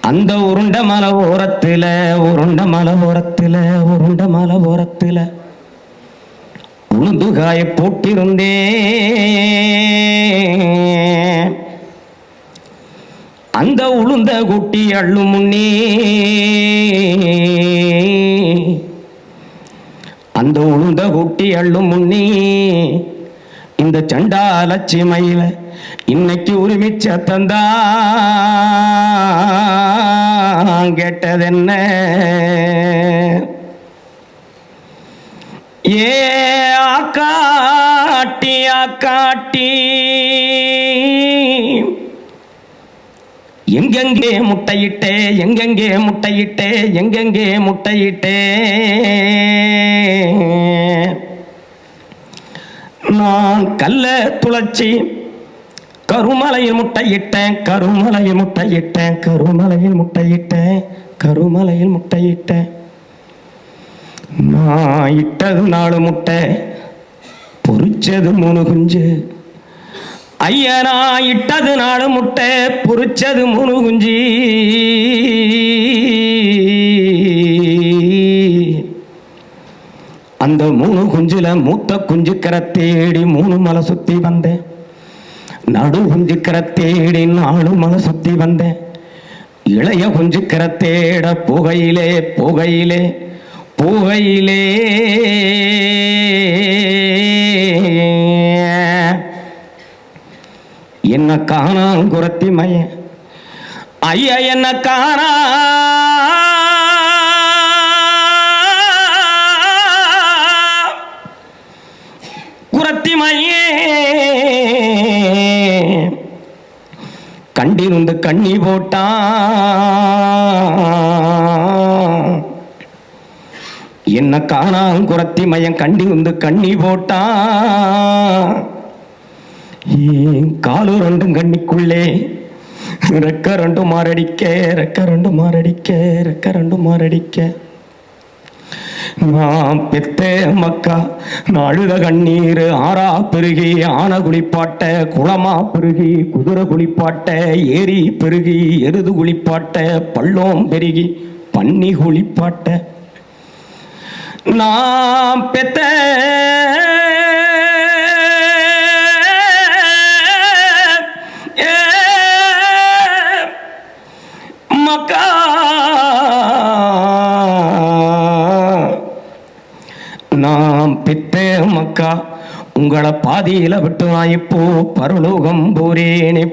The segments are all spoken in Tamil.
அந்த உருண்ட மலை ஓரத்தில் உளுந்துகாய போட்டிருந்தேன். அந்த உளுந்த குட்டி அள்ளும் முன்னே இந்த சண்டாலட்சி மயில இன்னைக்கு உரிமிச்ச தந்தா கேட்டதென்ன? ஏ ஆக்காட்டி எங்கெங்கே முட்டையிட்டே நான் கல்ல துளச்சி கருமலையில் முட்டையிட்டேன். நான் இட்டது 4 முட்டை, பொறிச்சது 3 குஞ்சு. ஐயா, நான் இட்டது 4 முட்டை, பொறிச்சது 3 குஞ்சு. அந்த 3 குஞ்சுல மூத்த குஞ்சுக்கிற தேடி 3 மலை சுத்தி வந்தேன். நடு குஞ்சுக்கிற தேடி 4 மலை சுத்தி வந்தேன். இளைய குஞ்சுக்கிற தேட புகையிலே என்ன காணாம் குரத்தி மைய, ஐயா என்ன காணா குரத்தி மையே. கண்டிருந்து கண்ணி போட்டான், என்ன காணாம் குரத்தி மையம் கண்டிருந்து கண்ணி போட்டான். காலு 2 கண்ணிக்குள்ளே ரெக்க 2 மாரடிக்க நான் பெத்த மக்கா அழுத கண்ணீர் ஆறா பெருகி ஆன குளிப்பாட்ட, குளமா பெருகி குதிரை குளிப்பாட்ட, ஏரி பெருகி எருது குளிப்பாட்ட, பள்ளம் பெருகி பன்னி குளிப்பாட்ட. நான் பெத்த மக்கா நாம் பெத்த மக்கா உங்களை பாதியில விட்டு நான் இப்போ பரலோகம் போரேனே.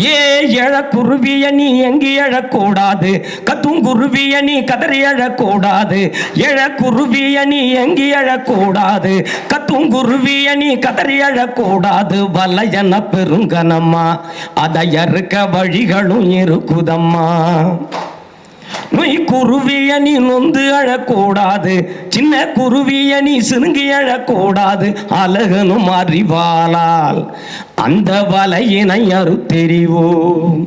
ஏ எழக்குருவிய நீ எங்கி எழக்கூடாது, கத்தும் குருவிய நீ கதறி எழக்கூடாது. எழக்குருவிய நீ எங்கி எழக்கூடாது, கத்தும் குருவிய நீ கதறி எழக்கூடாது. வலையன பெருங்கனம்மா அதை அறுக்க வழிகளும் இருக்குதம்மா. நொய் குருவிய நீ நொந்து அழக்கூடாது, சின்ன குருவிய நீ சினுங்கி அழக்கூடாது. அழகனும் அறிவாளால் அந்த வலையினை அறுத்தெறிவோம்.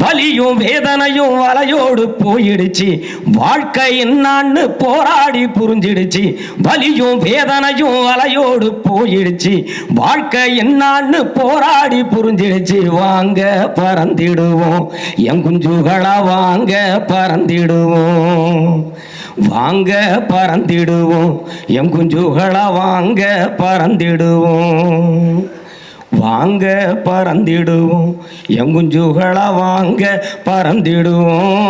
வலியும் வேதனையும் வலையோடு போயிடுச்சு, வாழ்க்கை என்னான்னு போராடி புரிஞ்சிடுச்சு. வலியும் வேதனையும் வலையோடு போயிடுச்சு, வாழ்க்கை என்னான்னு போராடி புரிஞ்சிடுச்சு. வாங்க பறந்திடுவோம் என் குஞ்சுகளா, வாங்க பறந்திடுவோம் என் குஞ்சுகளா, வாங்க பறந்திடுவோம் என் குஞ்சுகளா, வாங்க பறந்திடுவோம்.